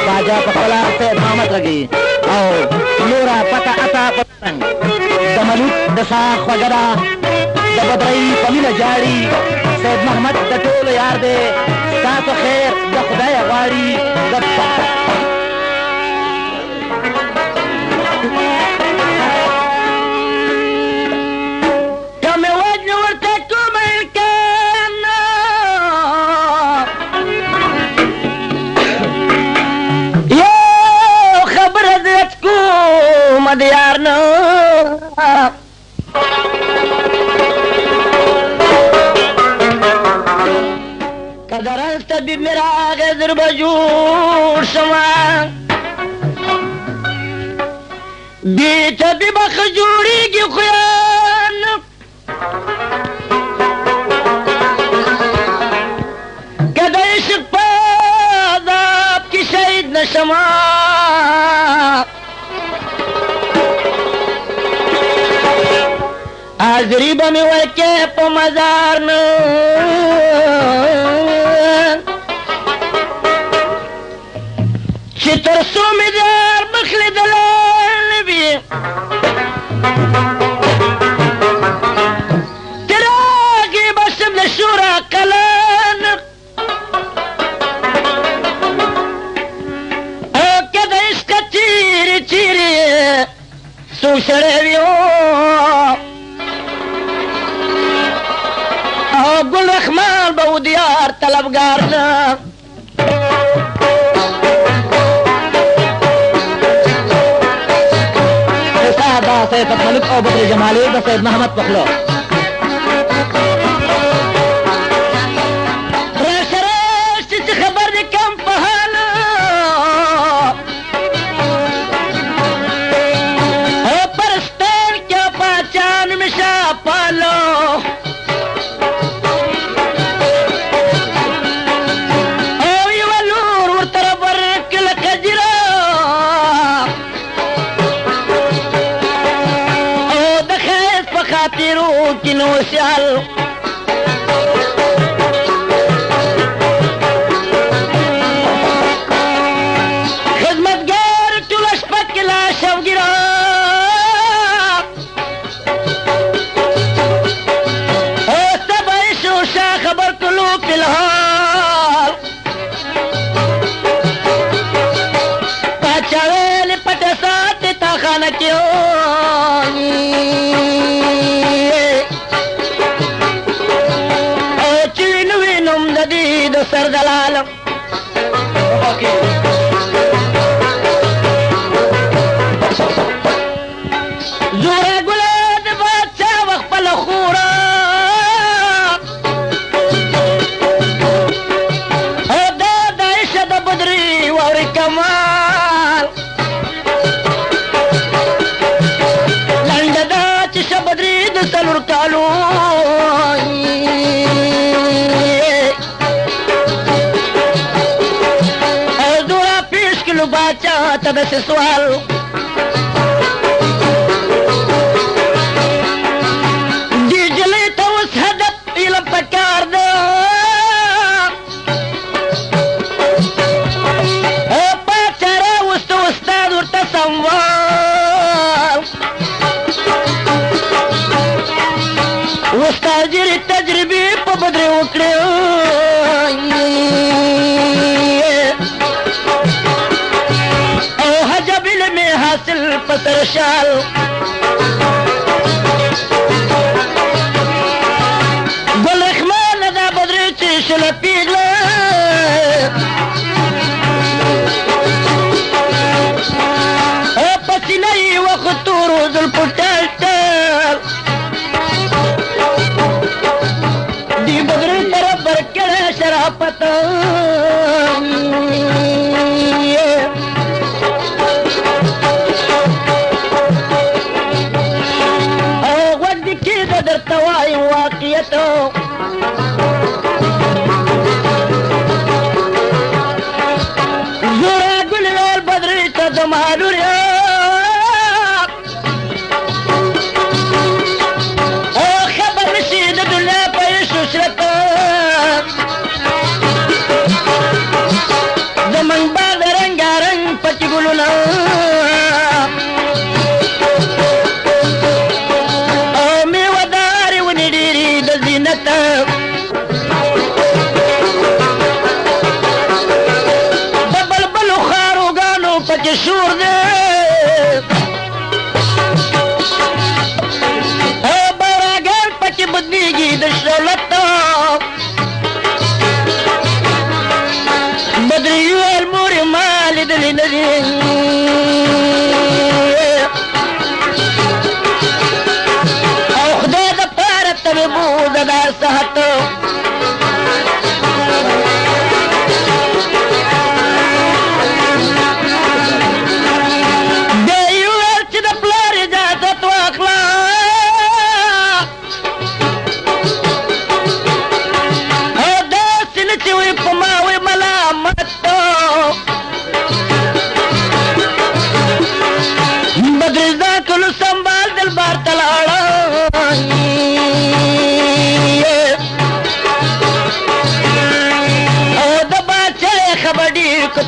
خواجه په خپله سید محمد غږي او نوره پته اته په رنګ د ملوک د ساه خوږه ده د بدرۍ په مینه جاړي سید محمد د ټولو یار دی ستاسو خیر د خدای غواړي دیار نو قدر طبیب میرا غزر بجور شما بی طبیب خجوری کی خیان قدر عشق پاداب کی شہید نشما حاضری با می ورکے پا مزار نو چی ترسو می دار بخلی دلال بی تراغی بسم نشورا قلان او کد عشق تیری تیری سو شرویو گل رحمان با دیار طلبگار نه ساده سید ملک او بدر جمالی د سید محمد پخلو راشراش چې خبر دې کم په حال او پرستان کیا پاچان مشا پالو کینو سیال خدمتگار ټوله شپه کې لا شوګیرا او سبا شو شا خبر کلو فی الحال پاچا ویل پټ سات تا خانه کې سر دلالم زورا گلاد بادشاہ وخپل خورا او دا دایشه د بدری وری کمال لنډه دا چې شبدری د سلور کالو باچا تب سے سوال دیجلی تو اس هدف علم پکار دا باچا را وست استاد ورطا سنوال استاد جری تجربی پا بدری وکڑی پتر شال گل رحمان دا بدری چیشل پیگل پسی نئی وقت تو روز الپٹل ٹل دی بدری طرف برکڑ شرافت توائی واقعیتو زورا گل ویل بدری تا دمالو ریا او خبر نشید دنیا پیش شرطا دمن بعد رنگار پکې شور دی بیراګان پکې بدلېږي د شولت بدري وویل مورې ما لیدلې نه دي او خدای دپاره ته مې بوزه دا صحت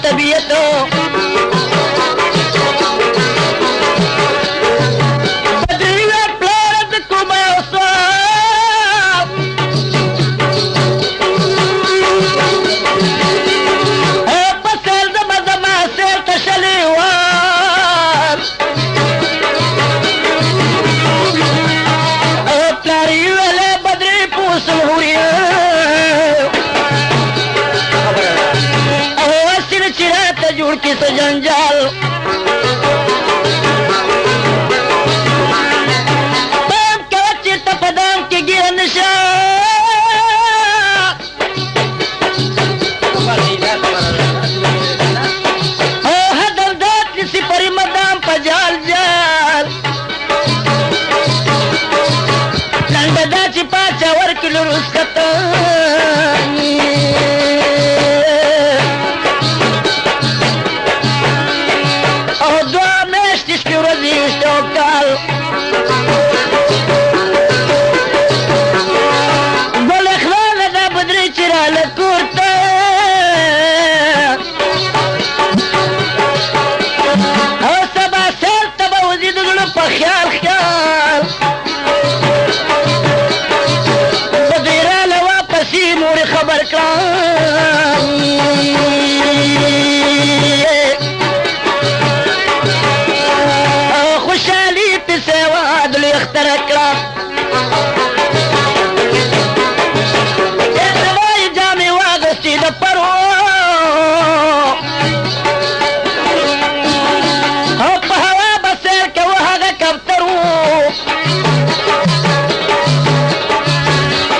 طبیعتو بدریوه پلارد کومه اوصاف پسر زما سیر تشلیوار پلاریوه لی بدری پوسل ہوریه جوړ کې څه جنجال پام کوه چېرته په دام کې ګیره نشه او هدم دات نیسي پرې مدام په جال جال لنډه دا چې پاچا ورکړي رسکته ګل اخلاله دا بدري چې راله کور ته او سبا سیر ته به وځي د زړه په خیال خیال بدري راله واپسې مورې خبر کړه خوشحالي پسې وعدل اختره کړه ارتوایي جامې واغوستې د پرو او په هوا به سیر کوه هغه کوترو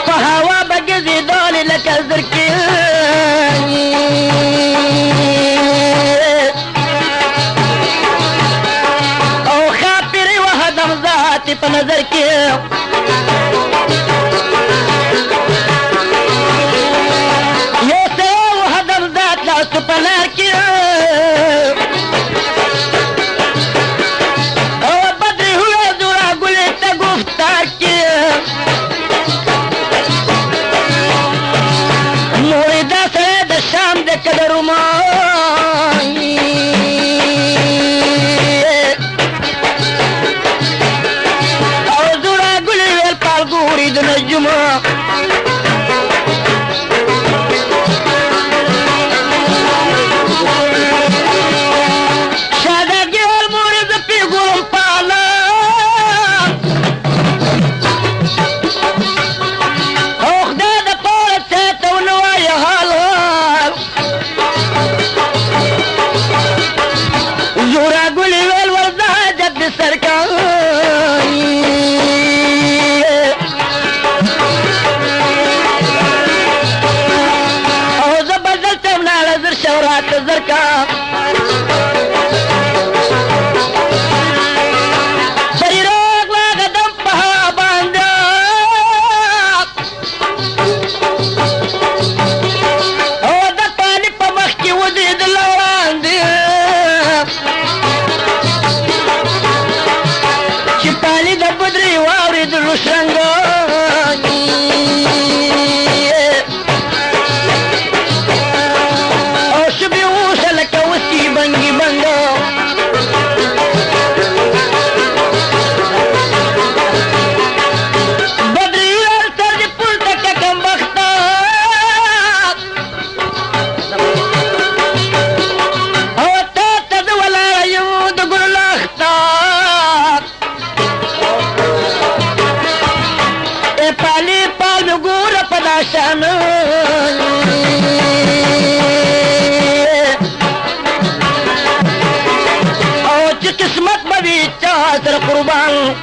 په هوا به ګرځېدلې لکه زرکې په نظر کې یو سره و هدم ذات لاستو په لار کې او بدري هوی زورا ګلې ته گفتار کې مورې دا سره د شام د قدرما د نجمه شادابګي ول مورې زه پې ګورم پاله او خدای دپاره څه ته ونه وایه حال حال زورا ګلې ویل ورځه حاجت د سرکار شورات زرکا سریراغ لاغ دم پها باندې او د پانی په مخ کې ودید لوراندې چې پانی د بدري واورې د لوشنګ بنگی بنگ قسمت به وي چا سره قربان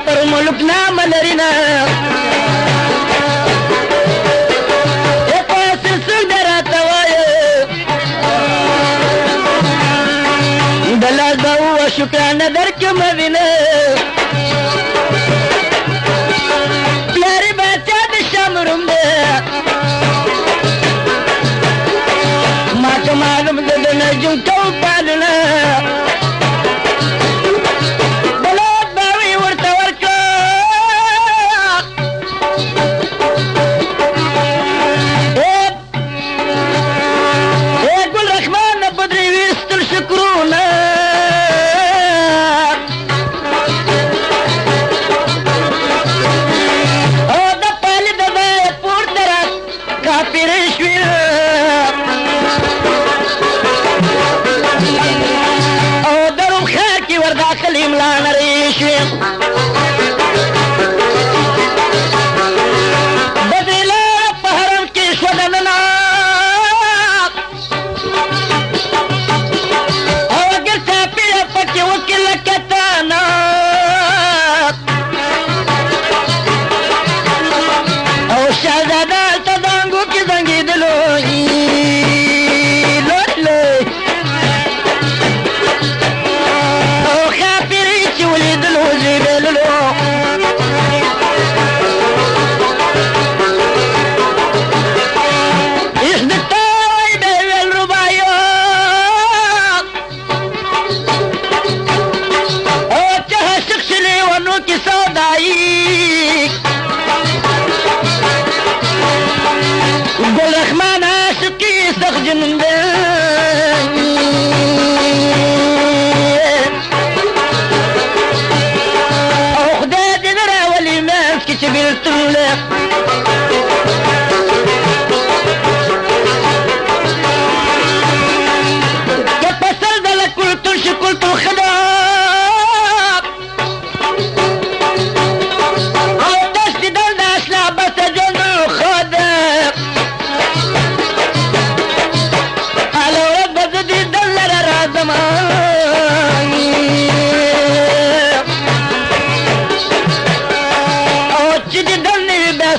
پر ملک نام لرنا سلسل درات وايه دلا دو شكران درك مدينه प्यारे बच्चा दिशा मुरुंबे माँ को मालूम दे देना जो क्यों पालना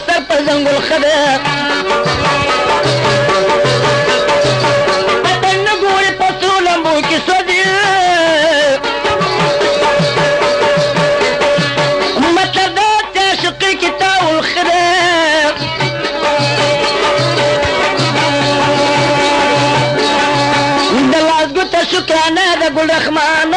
سر په زنګول ښه ده پتنګ نه ګورې په څو لمبو کې سوځي مطلب دا چې عاشقۍ کې تاول ښه ده د لاس ګوته شکرانه د ګل رحمان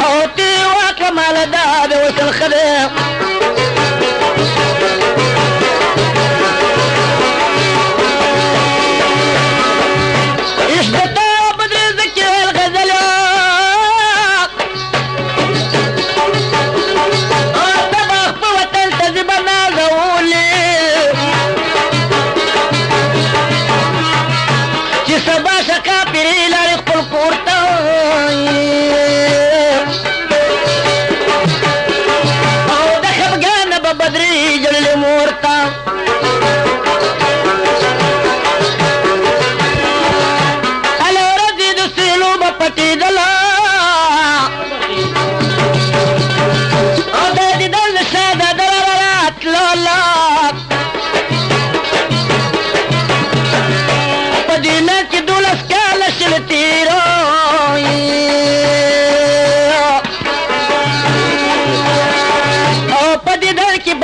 او تی واکړه ماله دا د وصل ښه ده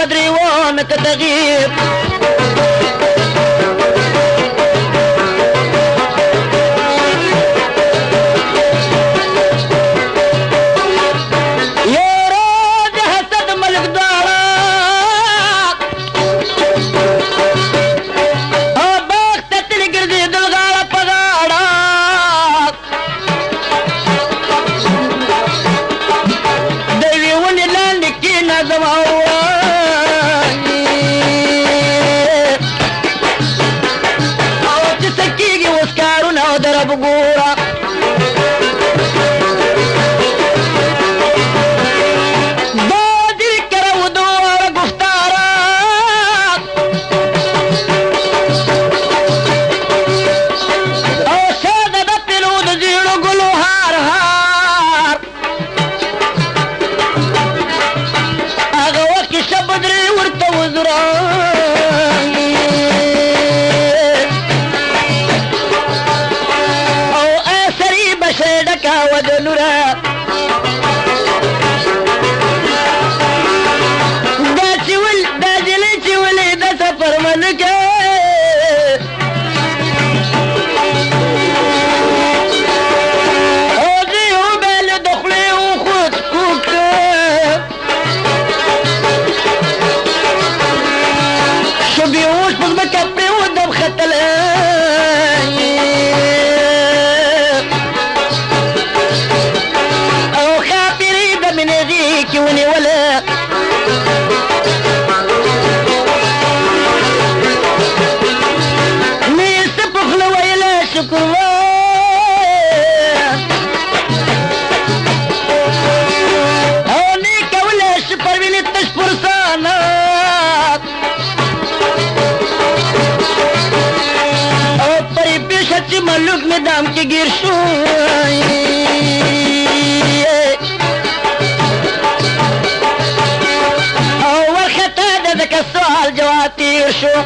بدريوان تغيب يا راد حسد ملك دارك باخت تلقردي دلغالة بغارك دايوي وني لانكي نازم بګورا دا دې کرو دوه گفتارا او ساده د پلو د جیړو ګلو هار هار هغه وخت شبدري ورته وزرا ودلورا دا چول دا جلی چولی دا سفر ملکه او دیو بیل دخلی و خود کوکه شبیوش پس بکپی و دب خطله ونی ولا ميس بخل ويلا شكر هونيك ولا شفر من التشفر صانات او قريب بيشت ملوك ندام کی گیر شو السؤال جواتير شو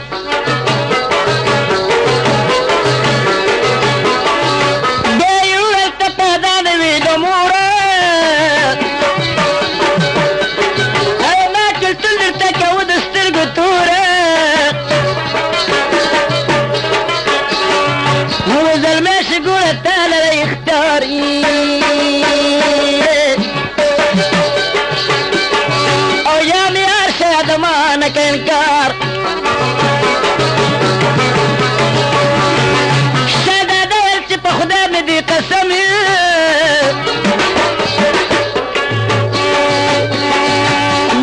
دايو التفادان بيدمورة انا قلت لرتك ودستر قطورة هو زلماش يقول التالي لا يختاري ضمانك انكار شادا دولتي بخدا مدي قسمي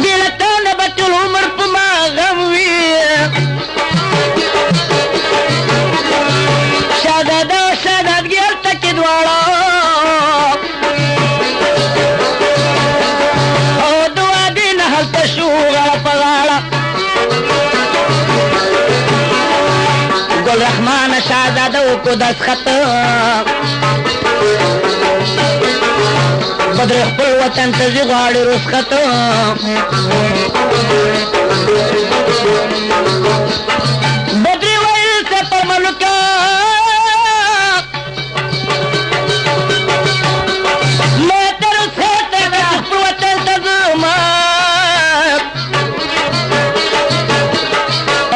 ديلتانا بطل عمر بما غموي شادا دو شادا دقيلتك دوارا او دوا دين هل تشوغ ګل رحمان شاهزاده کو دسخط بدر خپل وطن ته ځي غواړي رسخت بدري ویل څه پر ملکه ما ته رسخت ده خپل وطن ته ځم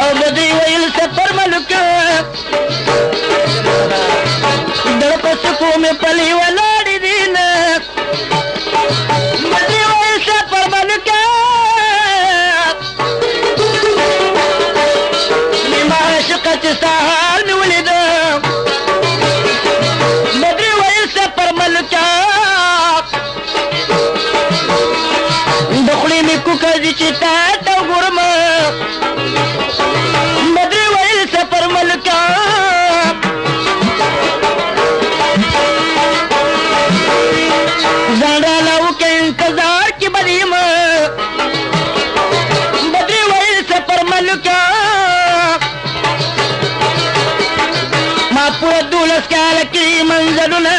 او بدري ویل څه پر ملکه دړ په سکو مې پلي ولاړې دي نه بدري ویل څه پر ملکه نیمه عاشقه چې ستا حال مې ولیده بدري ویل څه پر ملکه د خولې مې کوکه دي چې تا ته وګورم بدري ویل څه پر ملکه ځان راله وکړه انتظار کې به یم بدري ویل څه پر ملکه ما پوره 12 کاله کړي منزلونه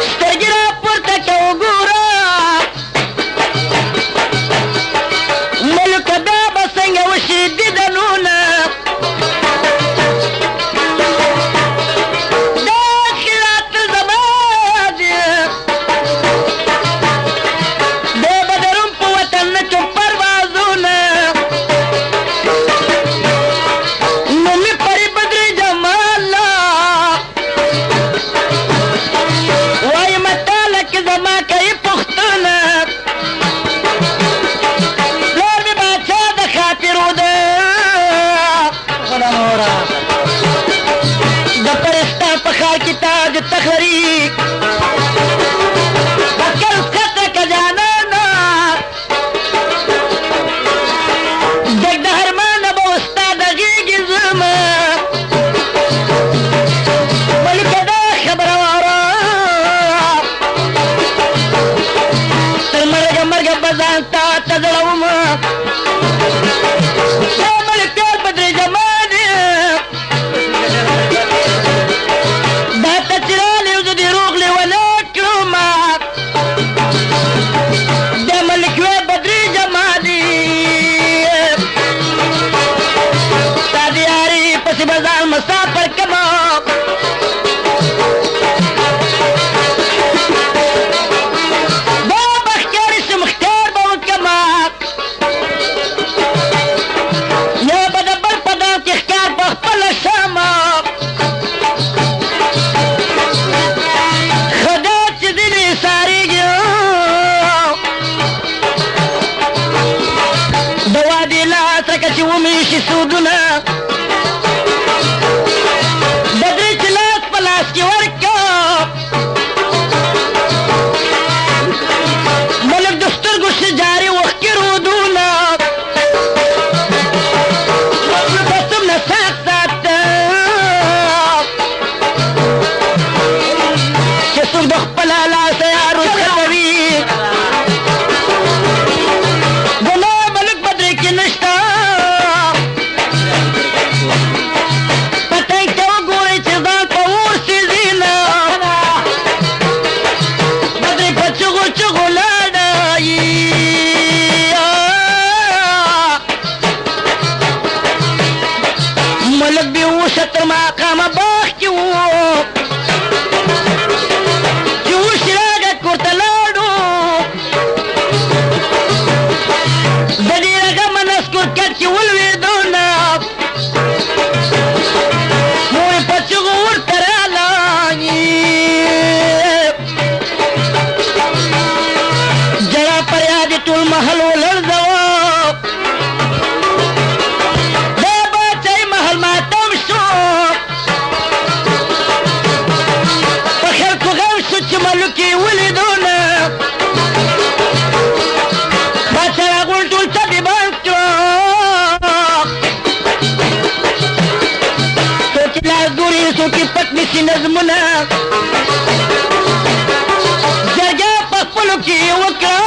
سترګې راپورته که وګوره ملکه دا به څنګه وشي دیدنونه تخری بکر خطه که جانانا دک ده هرمانه با استاد غیگی زما ملکه دا خبر وارا تر مرگ بزان تا تزلوم دا ملکه بدر جمانی بازار مسافر کما با بختیاری سے مختار باون کما یا بدبر پدام کی اختیار بخپل شاما خدا چی دلی ساری گیا دوا دیلا سکا چی ومیشی سودونا نظمنا جرګه په خپلو کې وکړه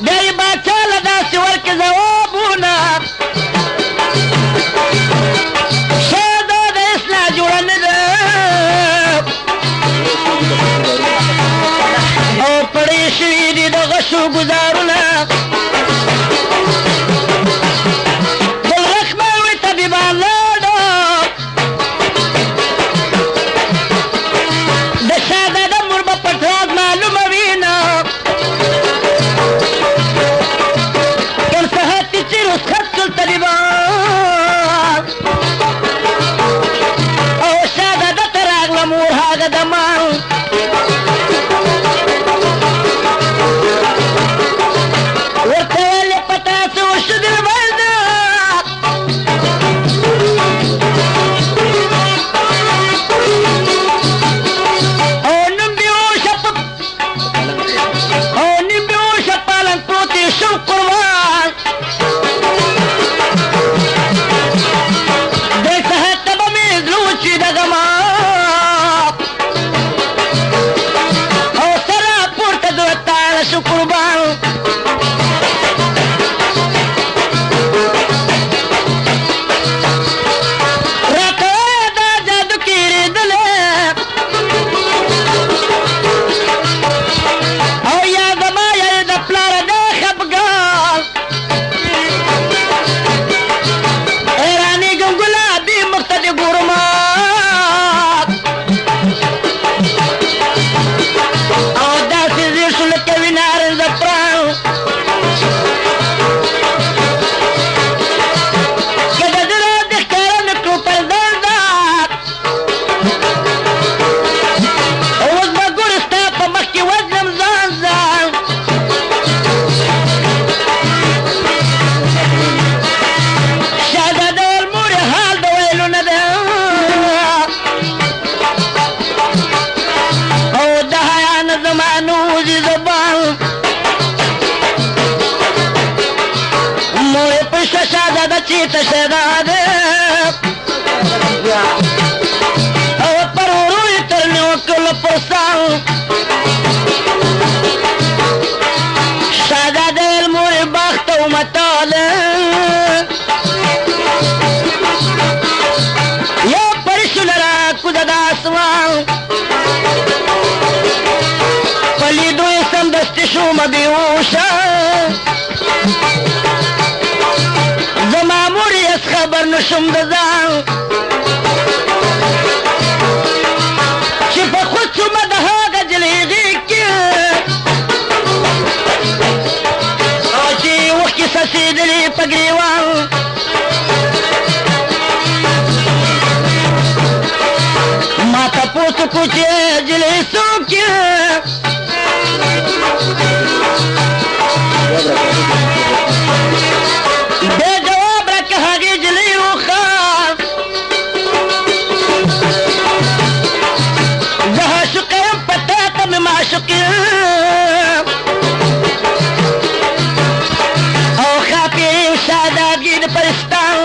بیا یې باچا له داسې ورکړه ځوابونه شهزاده گزارونه گلرخمه وی طبیبان لاړو د شهزاده مور به پټ راز معلومه وینه کم صحت چې رسخت شل طبیبان او شهزاده ته راغله مور هغه د مال چیتا شهزاده او پر وروی ترنی وکل پرسان شهزاده المور بخت و مطاله یا پرشو لرا کود دا اسوان پلیدوی سمدستی شوم بیوشا خبر نشم د ځان چې په خود شومه د هغه جلۍ غېږ کې او چې اوښکې څڅېدلې په ګریوان ما تپوس وکړو چې جلۍ څوک یې او خاپی شادابگی د پرستان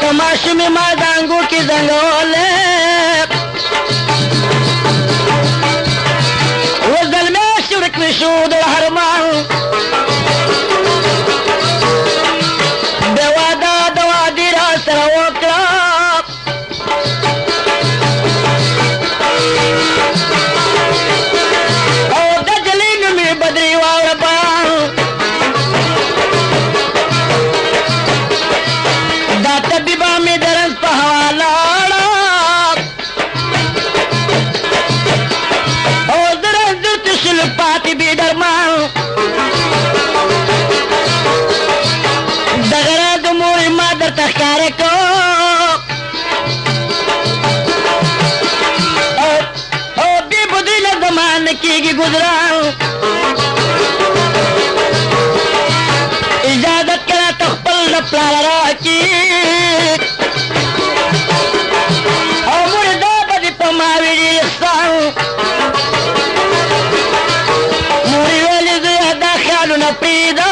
تماشمی ما دانگو کی زنگوله و ظلمه شورک وشو در حرمان بوادا دوادی را سر وکرا کیږي گزاران اجازت کړه تخپل د پلار راکې او مردا به په ما ویلي احسان مورې ویلې زه دا خیالونه پرېږده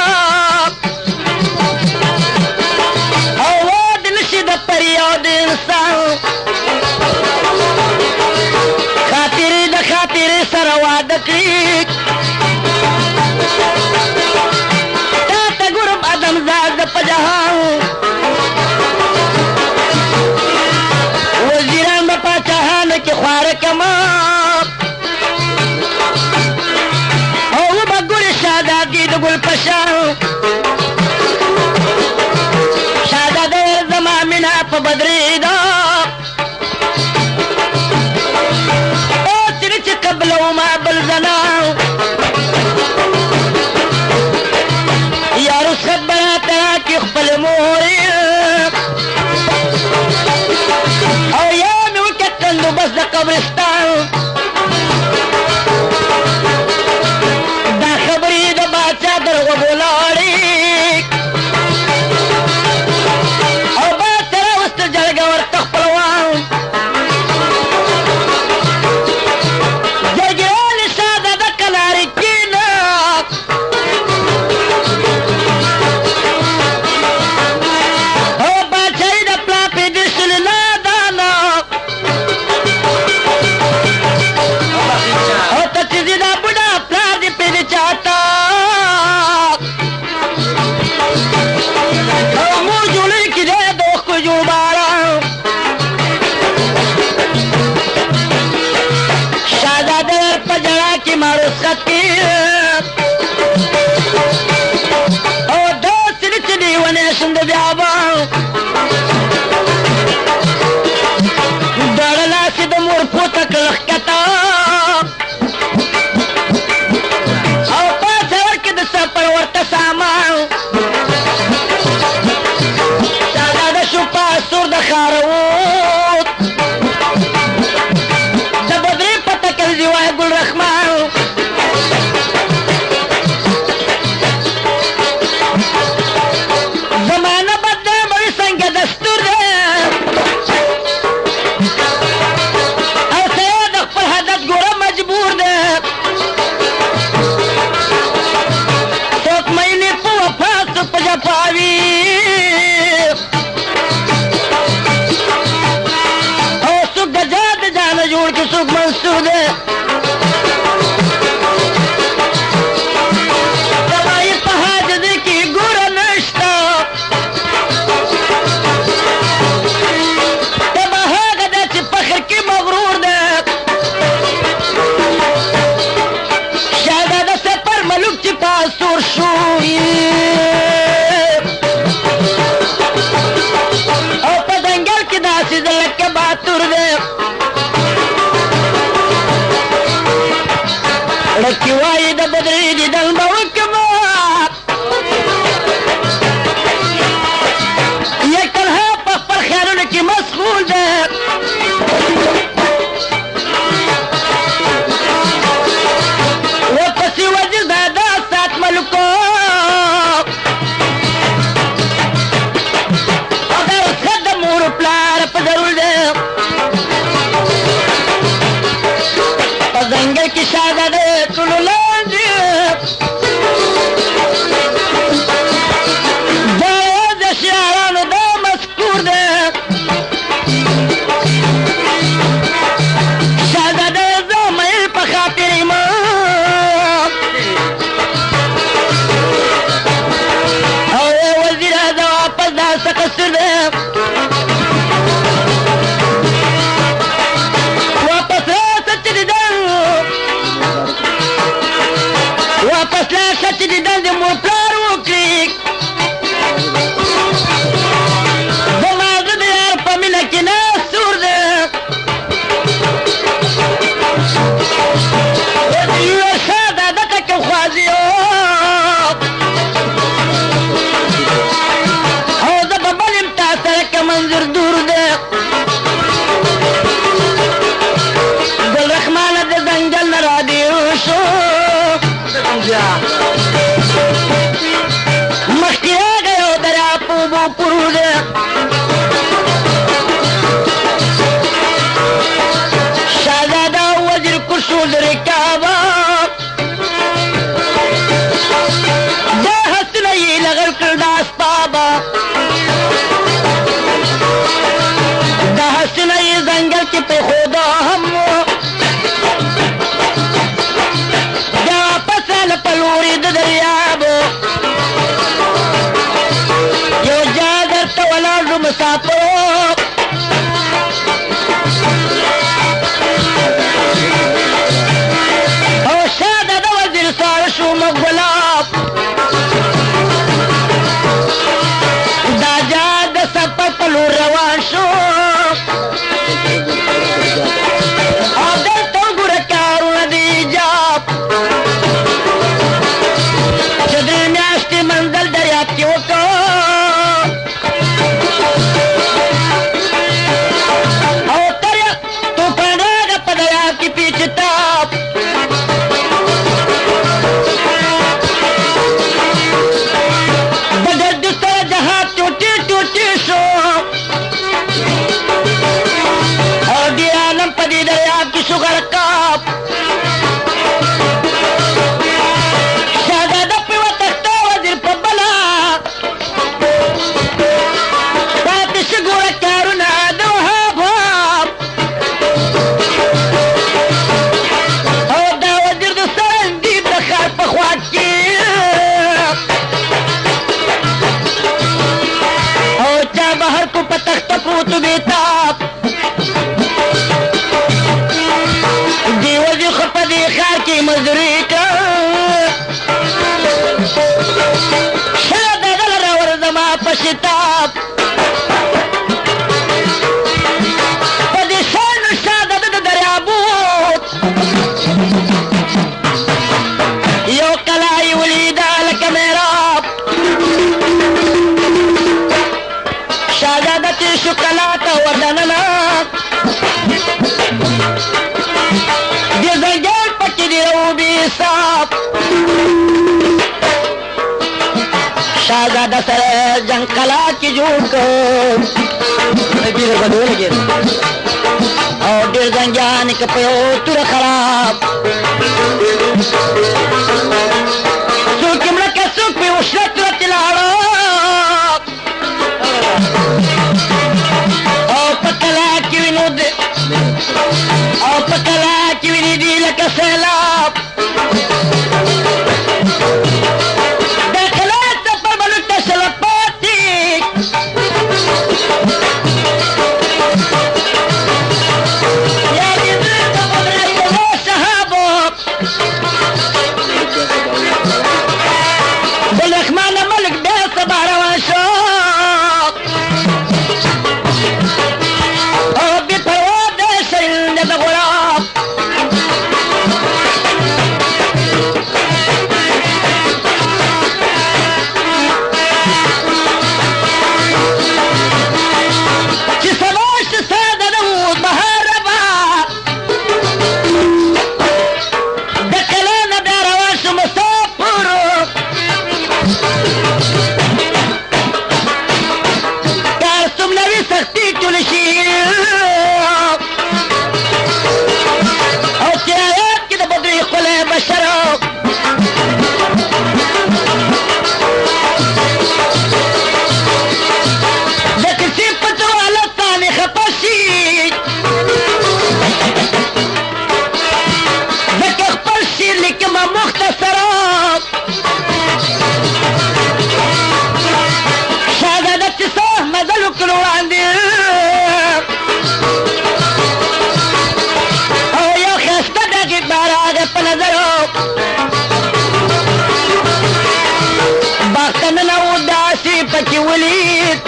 او واد نشي د پریو د انسان خاطرې سره واده کړي تا ته ګورم ادم زاد په جهان وزیران به پاچاهانو کې خواره کما مینا په بدرې ده او ترې چې قبله ما بل زنا یا رسخت به راته راکړي خپلې مورې او یا مې وکتل نو بس د قبرستان دا خبرې د باچا در غوږو لاړې او باچا راوسته جرګه ورته خپلوان جرګې والې شاده د کنارې کېنه او باچايي د پلا پېدې شلې نادانه او ته چې ځې دا بوډا پلار دې پېدې چاته او مور جوړې کې دی د اوښکو جوړ باړه شهزاده ور په ژړا کې ما رخصت کې او داسې نه چې لیونی شم د بیا به دواړه لاس یې د مور پورته کړل ښکته او پاسه ورکړې د سفر ورته سامان شهزاده شو په سور د ښاره ووت د بدرې په تکل دې وای ګل رحمان زمانه بدله به وي څنګه دستور دی او سید د خپل هدف ګوره مجبور دی څوک مینې په وفا څوک په جفا وي او څوک د جا د جانه جوړ کړي څوک منصور دی دوايي په حاجت کې ګوره نشته ته به هغه ده چې فخر کې مغرور ده شهزاده سفر ملوک چې پاسور شو او په ځنګل کې داسې لکه باتور دی ړکې وایي د بدرې دیدن به وکړمه یک تنها په خپل خیالونو کې مشغول دی ورپسې وزیر دا دا سات ملکو او دا رخصت د مور و پلار په ضرور دی په ځنګل کې شهزاده ټولو لاندې دا د شیارانو دا مذکور دی شهزاده زه میل په خاطر یم او ای وزیره زه واپس دا څه قصر دی واپس راشه چې دیدن واپس راشه چې دیدن د مور پلار وکړي زما زه د یار په مینه کې ناسور دی یوه شهزاده ته که خوازي او زه به بل یم تا سره که منظور دور دی ګل رحمانه د ځنګل نه رادېر شو مخکې راغی او دریا په اوبو پرور دی شهزاده او وزیر کور شو د رکابه دا هسونه یې لغړ کړل د اسبابه چې شو کلا ته ودننه د زنګل پکې دی روبي صاحب شهزاده سره جنګ کلا کې جوړ کړ ډېر بدو لګېد او ډېر زنګیان که په یو توره خراب څوک یې مړه که څوک په یو شنه توره کې لاړه او په کلا کې وینو او په کلا کې وینې دي لکه سیلاب پکې ولید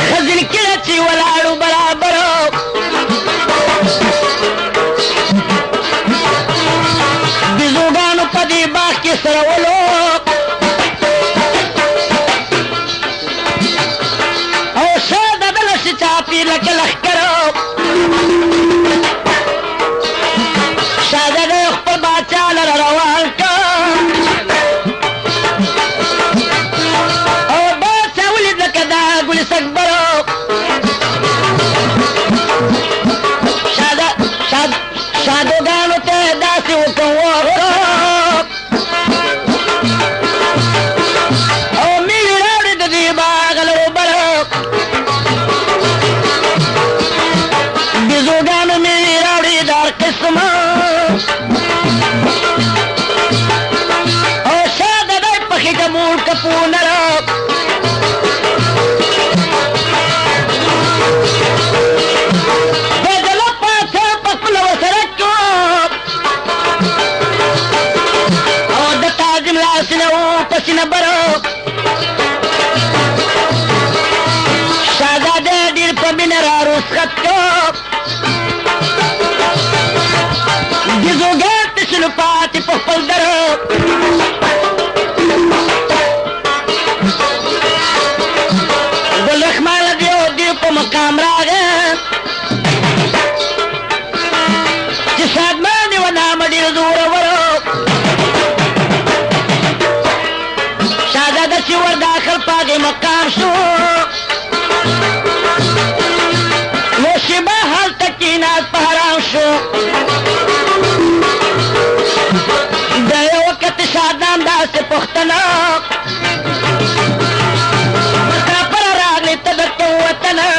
خزل کله چې ولاړو برابرو بزوګانو په دې باغ کې سرولو او شاده دلس چاپی لکه لښکرو شاده د خپل باچا لره روان کړ شادوګانو ته داسې وکړو او مینې راوړې د دې باغ له اوبرو بزوګانو مینې راوړې د هر قسمه او شاده دی پخې که موړ که پونره پسینه برو شهزاده ډېر په مینه را رخصت کړ بزوګر تشلو پاتې په خپل درو ګلرحمان د یو ډېر په مقام راغی چې سادمان یې ونامه ډېر زورورو چې ور داخل پاګې مقام شو یو شیبه هلته کېناست په حرام شو د یو وخت شادان داسې پوښتنه کاپره راغلې ته درته ووتنه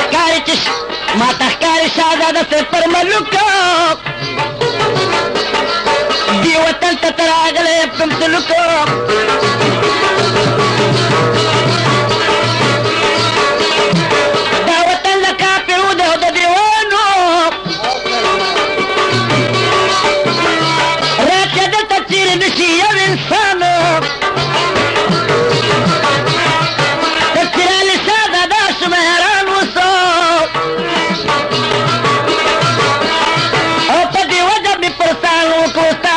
ښکاري چې ماته ښکاري شهزاده صاحب پر ملوکه دی وطن ته ته راغلی پم سلوکو دا وطن له کافرو دی او د دیوانو راکه دلته چیرې نشي یو انسان تذکر علي شهزاده شوم حیران اوسو او په دې وجه مې پرسان وکړو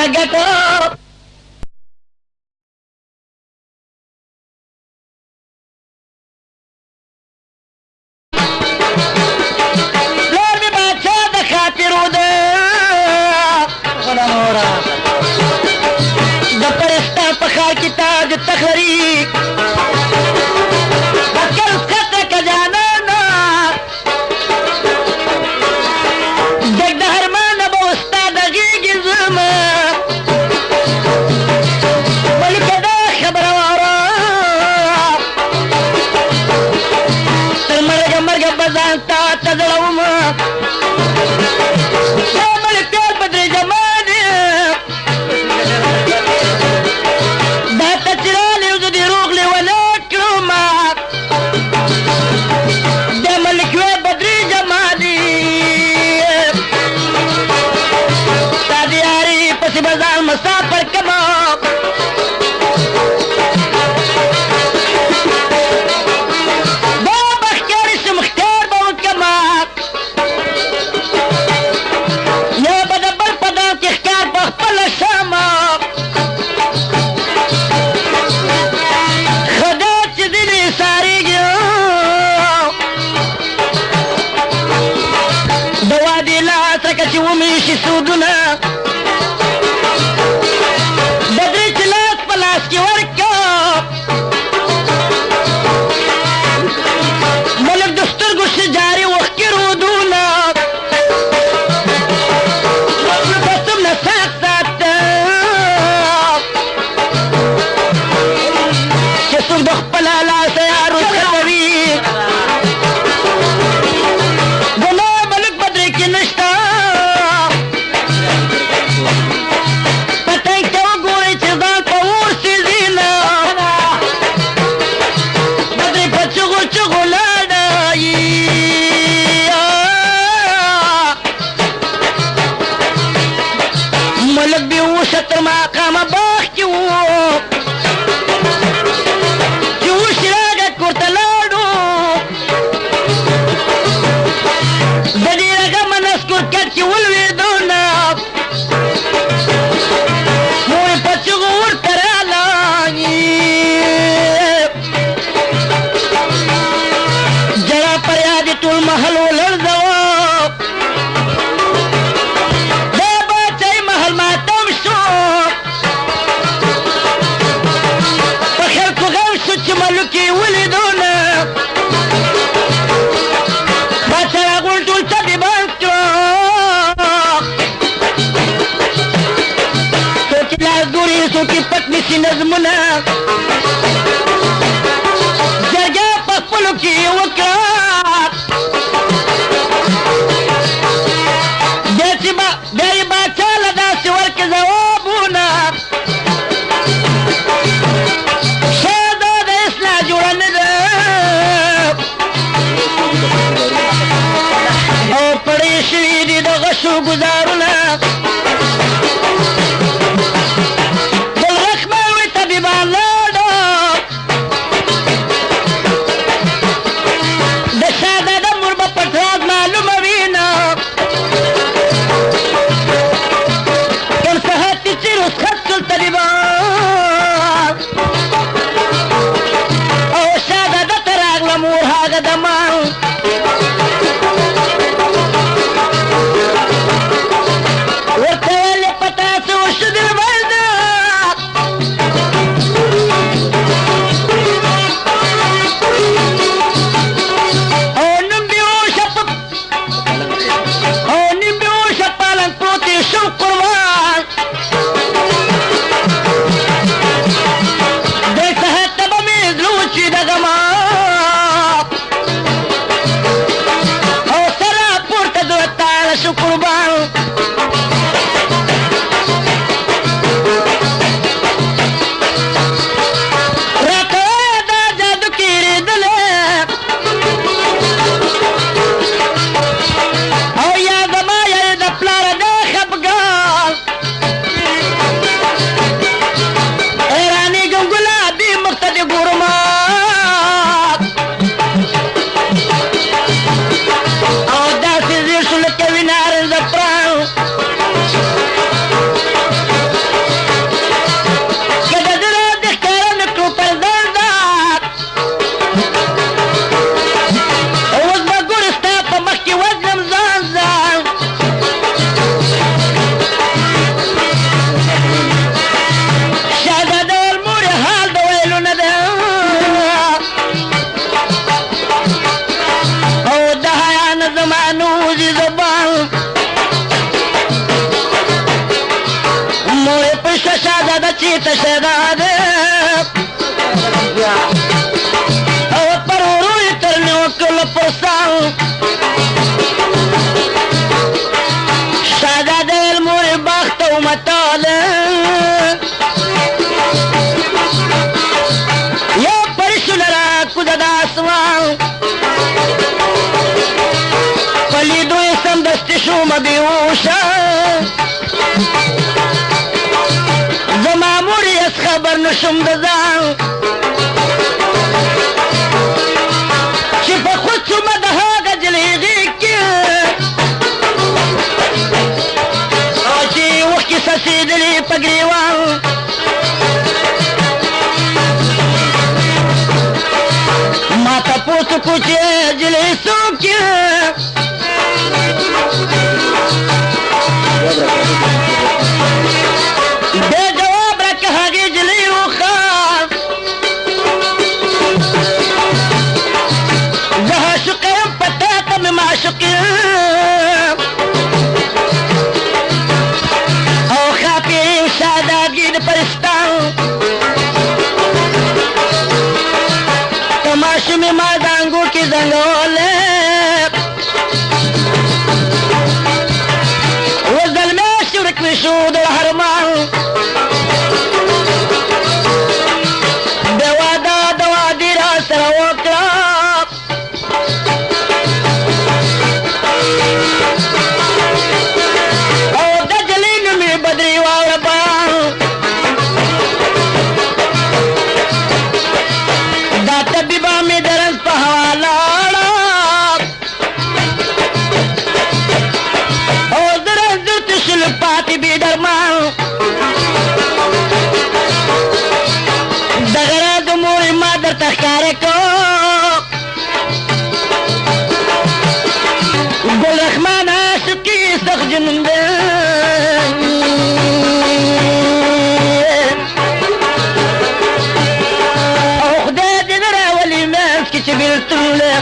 ته ګټه پلار مې باچا د خاطرو ده د پرستا په ښار کې تاج تخت لري بکل ښکته که جانانه ډک د هرمانه به ستا د غېږې ځمه ملکه دا خبره واوره تر مرګه به ځان تا ته زړومه دا ملکیار بدرې جمال دا ته چې راغلی زه دې روغ لیونی کړم دا ملکیار بدرې جمال ستا د یاري پسې به ځان مسافر کړمه چې ومیشي سودونه بدرې چې لاس په لاس کې ورکړه ملک د سترګو شي جاري اوښکې رودونه قسم نه ساق ساته چې څوک د خپله لاسه یارو خطوي ګناه ملک بدرې کې نشته ملک بیوشه تر مقامه باغ کې و چې اوښ راږه کور ته لاړو د ډېره غمه نسکور کټ کې ولوېدو نه مور یې په چغو ورته راغله جړا فریاد یې ټول محل ولړزوه چې ملک یې ولیدو نه باچا راغونډ ټول طبیبان کړه څوک یې لاس ګوري څوک یې پټ نیسي نظمونه جرګه په خپلو کې یې وکړه بیا یې باچا له داسې ورکړه ځوابونه او پړې شوي دي د غشو ګزارونه ګلرخمه وې طبیبان لاړه د شهزاده مور به پټ راز معلومه وینه کم ساعت کې چې رخصت شول طبیبان او شهزاده ته راغله مور هغه دمان فرسان شهزاده المور بخت و مطاله یا پرشو لرا کوزه د اسمان په لیدو یې سمدستي شومه بېهوشه زما مور یې خبر نشم د ځان چې په خود شومه د هغه جلۍ غېږ کې او چې اوښکې څڅېدلې په ګرېوان ما تپوس وکړو چې جلۍ څوک یې بے جواب رکھ هغې جلۍ وخوان زه عاشق یم په تا ته مې معشوق یم او خافې یم شهزادګي د پرستان ته ماشومې ما زانګو کې زنګولی شو د هرمان بې واده د وادي را سره وکړه او د جلۍ نوم یې بدري واوړه بیان دا طبیبه مې د رنځ په هوا لاړه او د رنځ تشل پاتې بې درمان دغه راز د مور ما درته ښکاره کړو ګل رحمان عاشقي سخت جنون دی او خدای دې نه راولي منځ کې چې بېلتون دی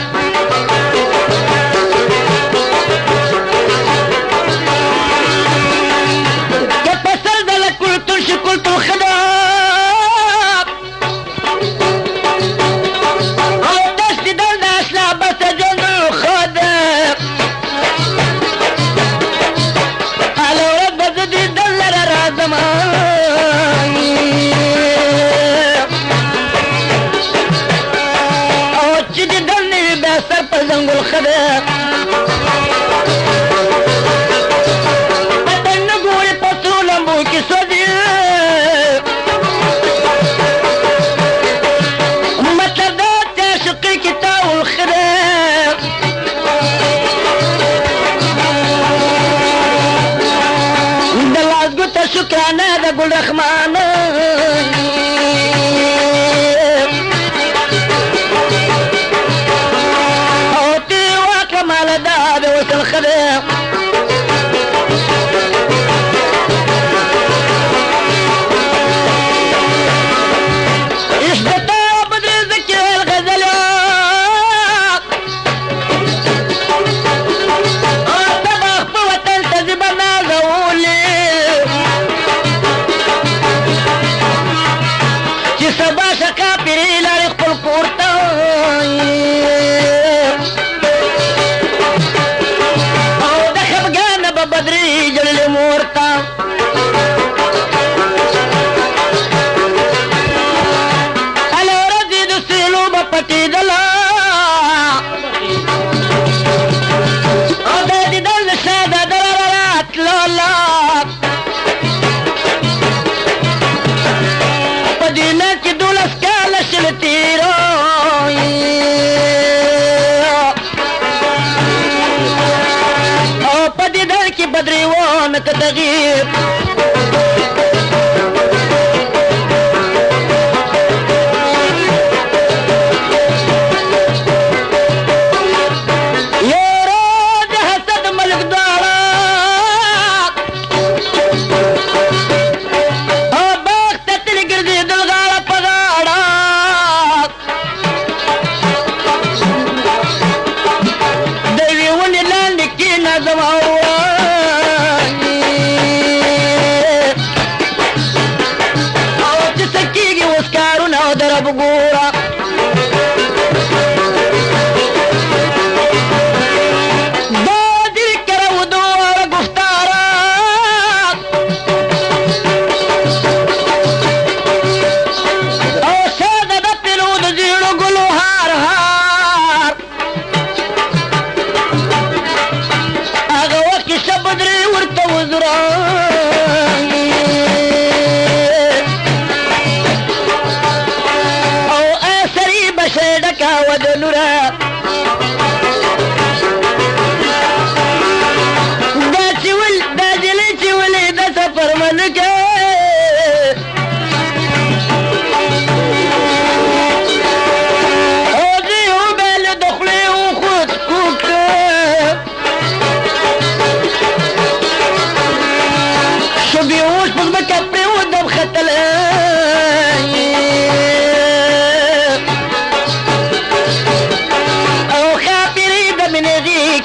زنګل خده پتن نه ګورې په سرو لمبو کې سوځي مطلب دا چې عاشقۍ کې تاول خده د لاس ګوته شکرانه د ګل رحمان الخدم ايش بطا بدري ذكر الغزلات طبخ بوطن تزبنا زولي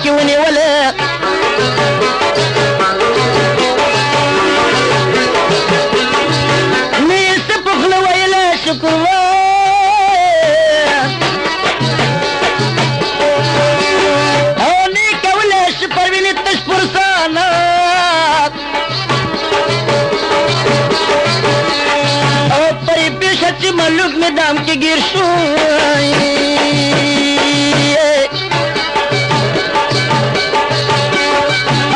کې ونیوله مې څه په خوله ویله شکر او نه کولی شي پروینې تش پرسانه او پرې پېښه چې ملوک مې دام کې ګیر شو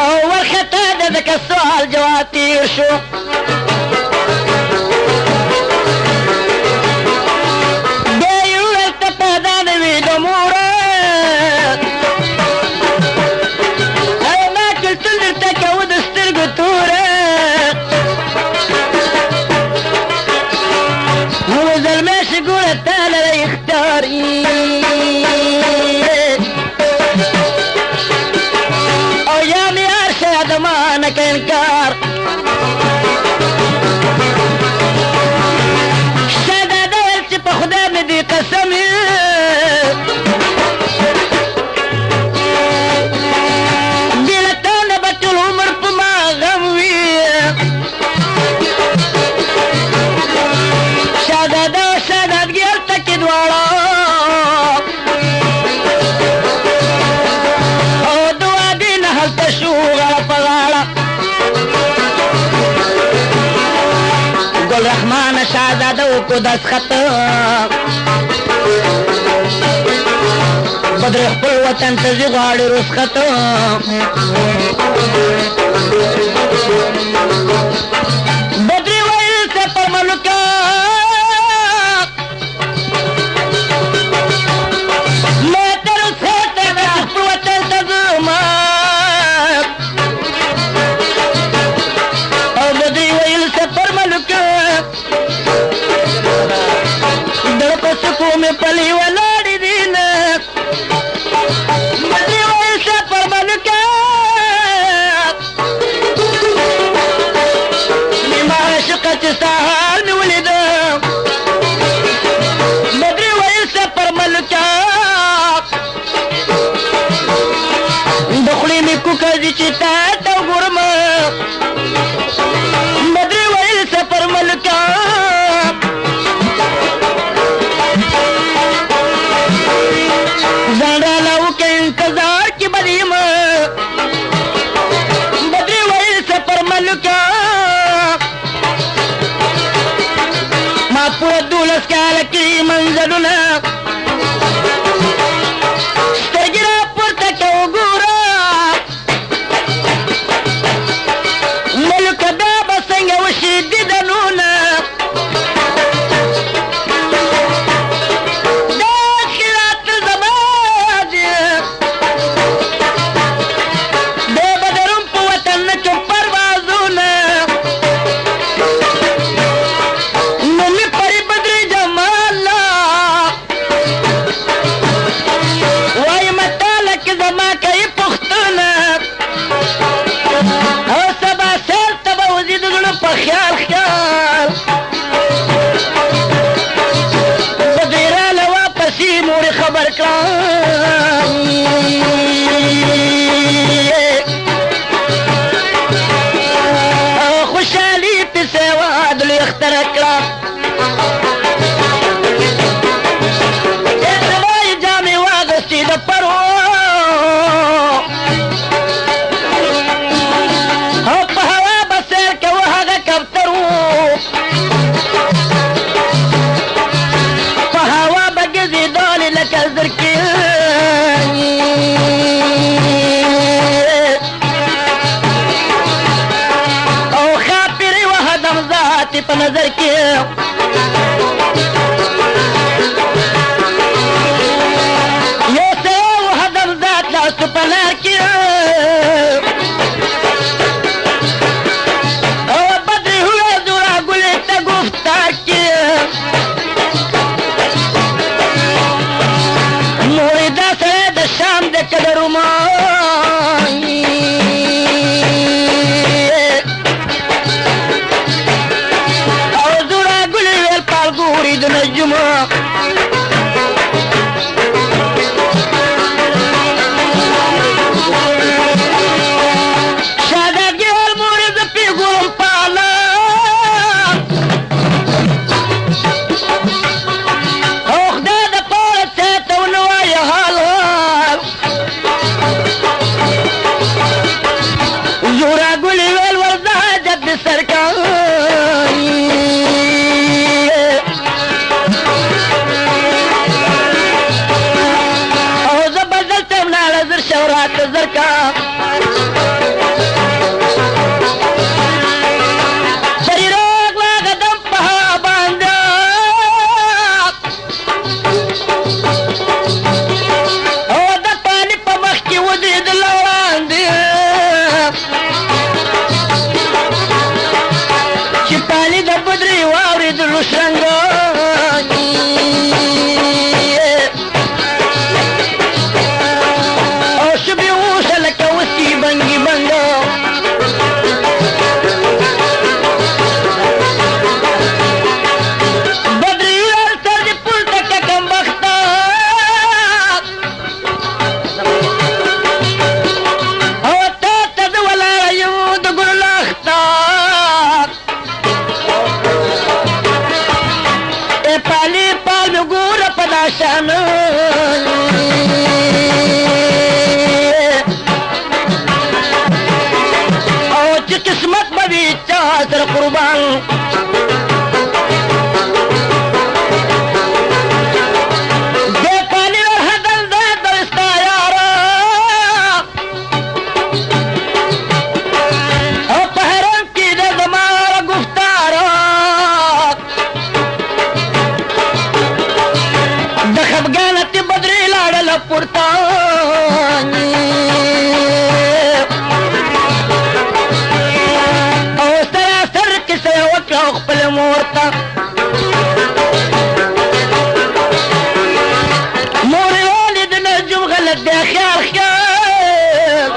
او ورخطا ده ځکه سوال جواب تیر شو بیا یې وویل ته پیدا نه وې د موره او ما کلتون درته کوه د سترګو توره نو زلمی شي ګوره تا لره اختیار او یا مې هر شی د ما نه که انکار شهزاده ویل چې په خدای مې دې قسم بې له تا نه به ټول عمر په ما غم وي شهزاده او شهزادګي هلته کې دواړه او د وادي نه هلته شو غاړه په غاړه ګل رحمانه شهزاده وکړو دستخط بدر خپل وطن ته ځي غواړي رسخت بدري ویل څه پر ملکه ما ته رسخت ده خپل وطن ته ځما او بدري ویل څه پر ملکه دړ په سکو مې پلي ولاړې دي نه بدري ویل څه پر ملکه نیمه عاشقه چې ستا حال مې ولیده بدري ویل څه پر ملکه د خولې مې کوکه دي چې تا ته وګورم بدري ویل څه پر ملکه ځان راله وکړه انتظار کې به یم بدري ویل څه پر ملکه ما پوره 12 کاله کې منزلونه سترګې راپورته که وګوره ملکه بیا به څنګه وشي دیدنونه دا خیرات زما دی دی به دروم په وطن نه چوپ پروازونه نو مې پرې بدري جماله وایم تاله کې زما کوي پوښتنه او سبا سیر ته به وځي د زړه په خیال خیال بدري راله واپسې مورې خبر کړه خوشحالي پسې واد لوی اختره کړه اتباعي جامې واغوستې د پرو او په هوا به سیر کوه هغه کوترو په هوا به ګرځېدلې لکه زرکې او خاپرې وه دم ذاتې په نظر کې یو سړی وه دم ذات لاسو په لار کې او بدري هوی زورا ګلې ته گفتار کې مورې دا سړی د شام د قدرما او زورا ګلې ویل پالګوري د نجمه شورات زرکا شریراغ لا غدم پها باندې او د پانی په مخ کې ودرېد وړاندې چې پانی د بدرې واورېدلو شرنګ سر قربان دے پانی ور حدل دے درستا یارا او پہرم کی دے زمارا گفتارا دخبگانت بدری لاڑا لپورتانی خپل مورتا مور والد نجم غلط دی خیال خیال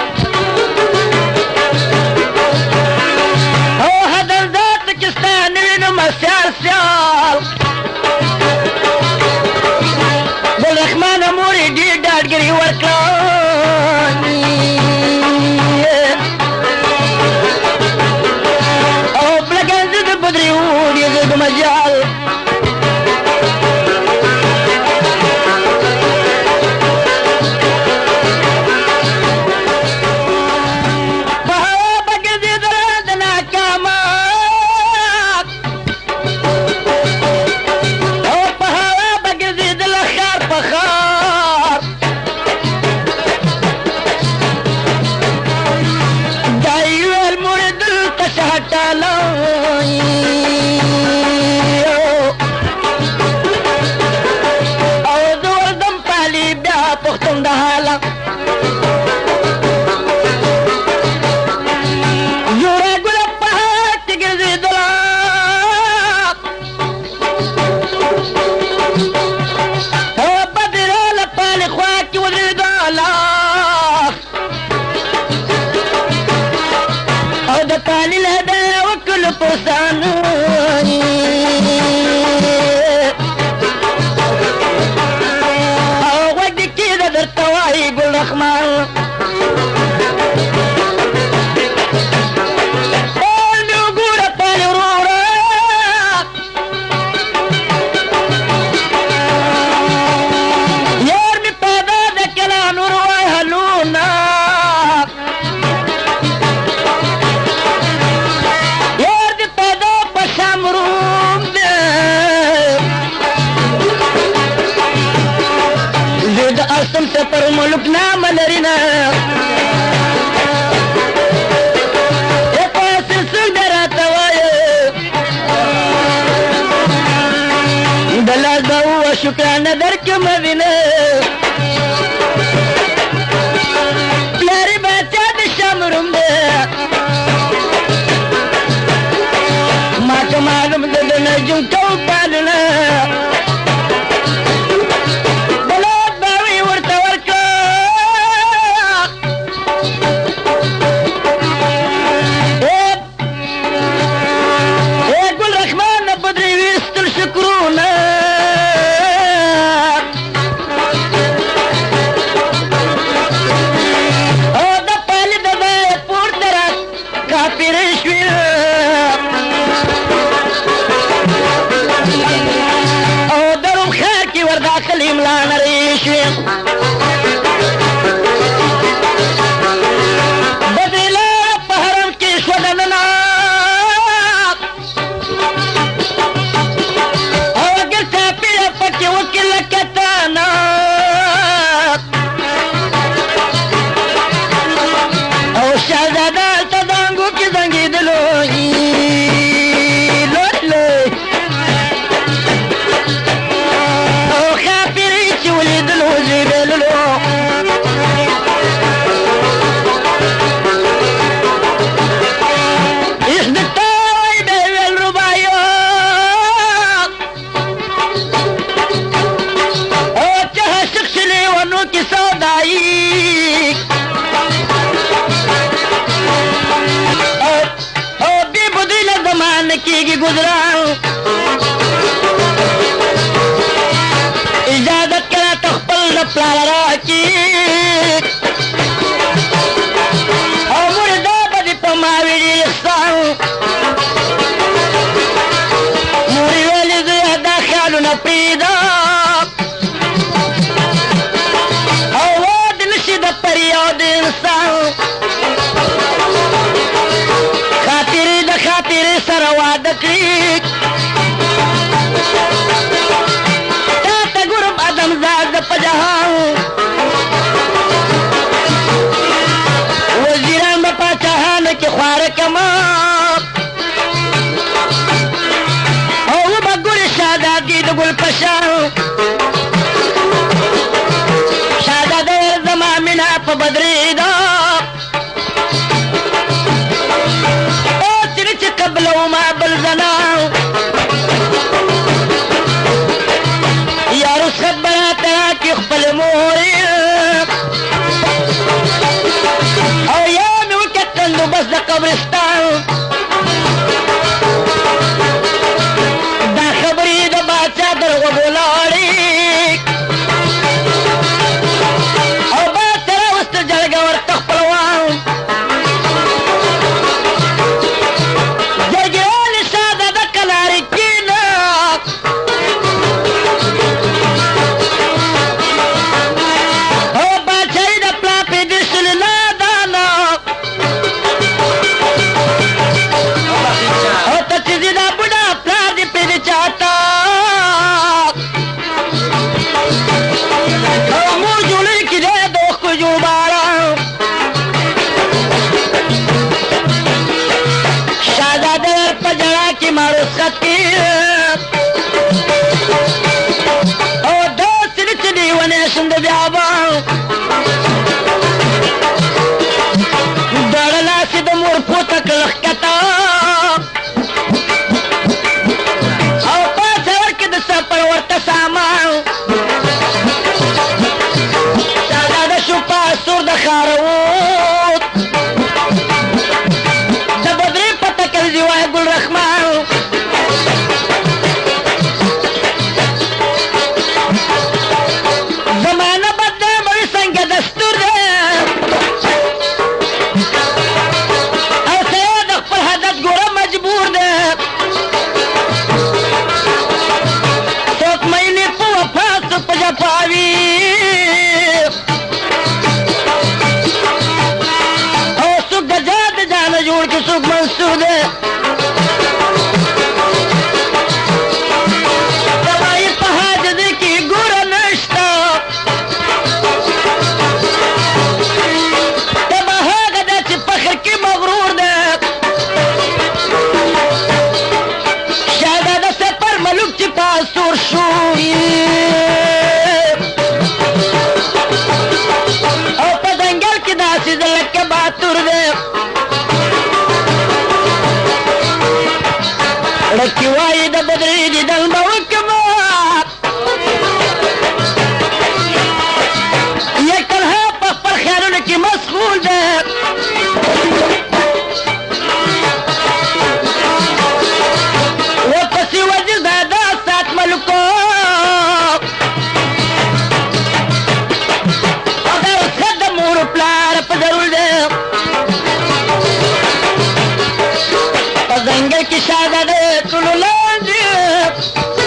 او هدل ذات کستان وینم سیال سیال بالرحمن موری دی ډاډګري ورکړانی مجال بهوا بګرځي درد ناکامات او بهوا بګرځي د لخر په خار دایو المرد القشهټالو پر ملک نام لرنا سلسل درات وایه دلا دو شکرانه درکم وینه پلاری بچه د شمروم ده ما که معلوم ده د نجم کو پالونه گزران اجازت کړه ته خپل د پلار راکي او مردا به دې په ما وي ډېر احسان مورې ویلې زویه دا خیالونه پرېږده او واده نشي د پري او د انسان خاطرې د خاطرې سره واده کړي تا ته ګورم ادمزاد په جهان وزیران به پاچاهانو کې خواره کما او به ګورې شهزادګي د ګل په شان شهزاده زما مینه په بدرېده ما بل زنان یا رسخت براته راکړي خپل مورې او یا مې وکړه بندوبست د قبرستان دا خبرې د باچا در غوږو لاړې او باچا راوسته جرګه ورته خپلوان لکه وایي د بدرې دیدن به وکړمه یک تنها په خپل خیالونو کې مشغول ده ورپسې وزیر ده دا سات ملکو او دا رخصت د مور و پلار په ضرور ده په ځنګل کې شهزاده ټولو لاندې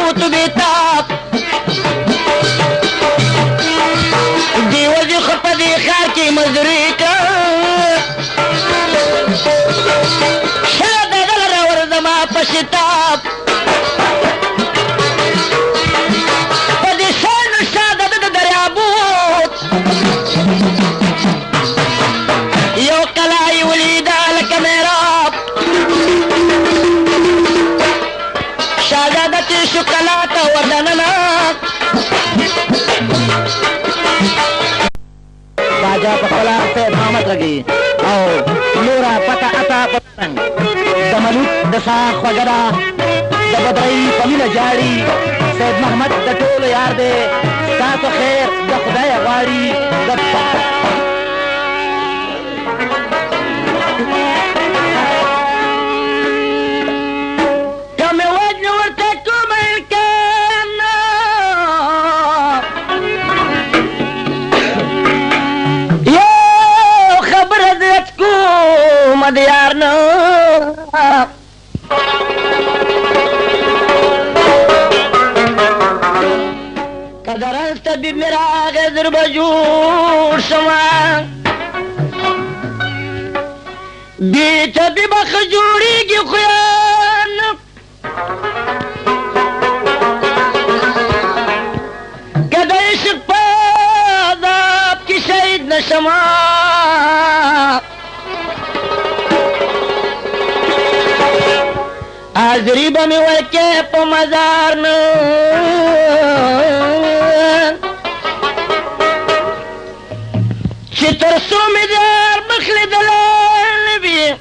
بوت بیتاب دی وزی خو په دې ښار کې مزدوري شا دغل راور زما په شتاب په دې شانو شا د دریابوت یو کلای ولیدا لکه میراب شهزاده تیر شو کلا ته وردننه باجا پخلا سید محمد رگی او نورا پتا اتا پتنگ د ملوک د ساخ وگرا د بدرئی پمینه جاړي سید محمد د ټولو یار دی ستاسو خیر د خدای غواړي دیار نو کدرست طبیب میرا غزر بجور شما بی طبیب خجوری کی خویان کدر عشق پاداب کی شہید نشما حاضری با می ورکے پا مزار نو چی ترسو می دار مخلی دلال بی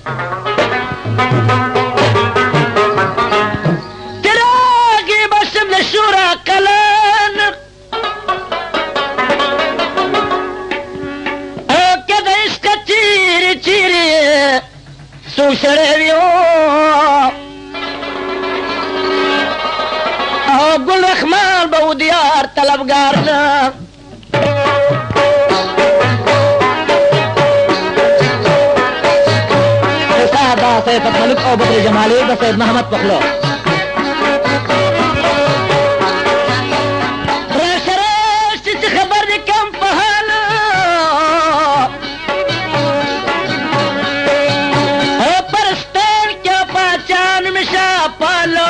تراغی بسم نشورا قلان او کد عشق تیری تیری سو شرویو گل رحمان بہو دیار طلبگار نا سادہ سید ملک او بدر جمالی دا سید محمد پخلو رش رش چی خبر دی کم پہانا پرستان کیا پاچان مشا پالو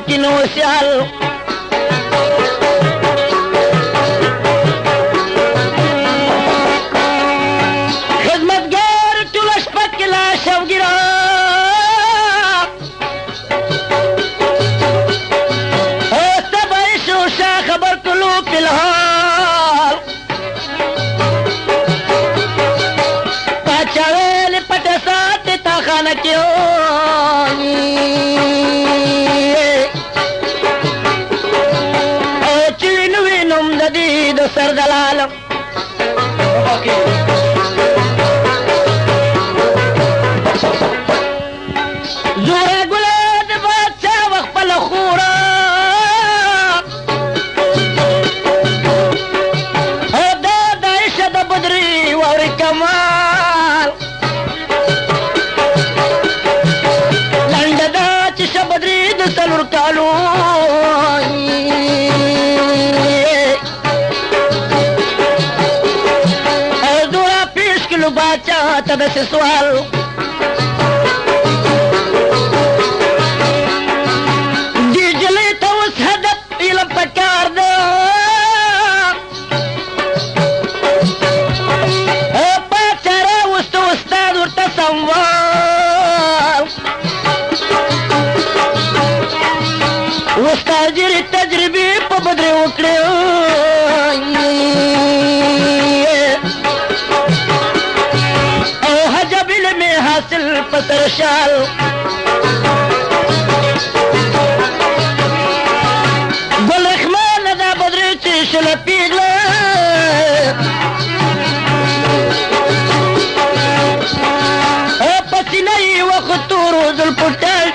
kinو سیال خدمتگار طولش پکلا شوگیرا سبای شوشا خبر کلو فیلحال پاچاویل پت سات تا خانہ کیوں سر دلالم زورا گلاد بادشاہ وقت پل خورا دا دائش دا بدری واری کمال لنڈ دا چش بدری دا سلور کالو باچا تب سے سوال دی جلی تو اس حدب علم پکار دا باچا را وست استاد ورطا سنوال استاد جری تجربی پا بدری وکڑی حاصل پتر شال گل رحمان دا بدری چیشل پیگل پسینی وقت روز الپٹل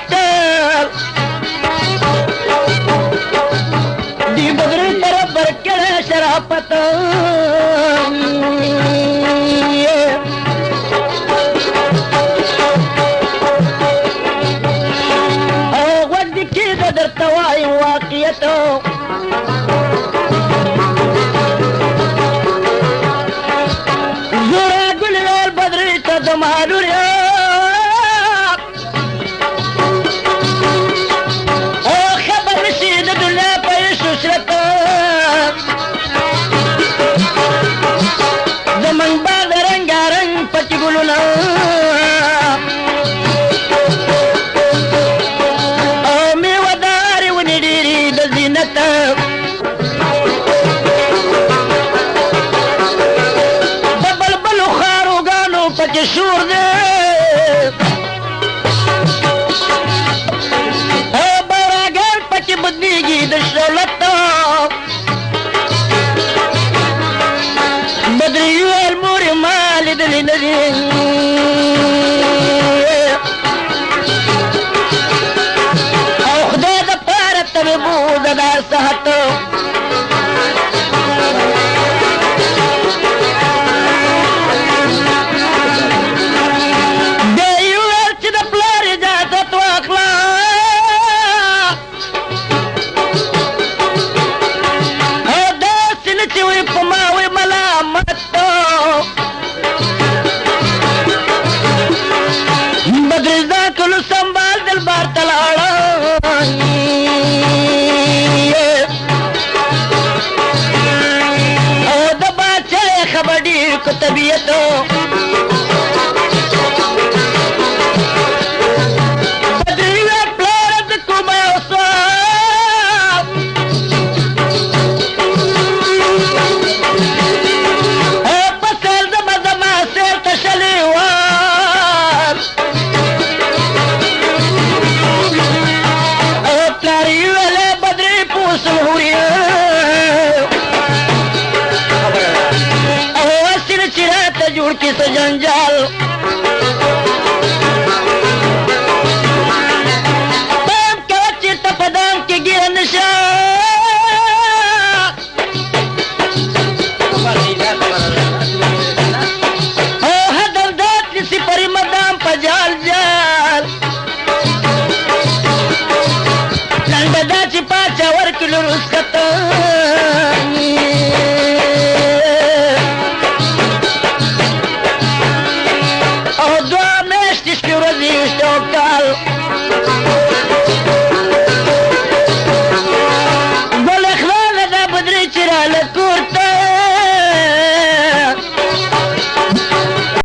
پتنګ او غوږ دې کېږده درته وایم واقعیت زوره ګلې ویل بدرۍ ته د مالور شور دے براگر پچی بدنیگی دشدولت بدریو الموری مالی دلی ندی او خدا دا پارت تبی بود دا صحت طبیعتو بدریو پلارد کماوسا پسر دمزما سیر تشلیوان پلاریو علی بدری پوسل ہوریو جوڑ کی سجنجال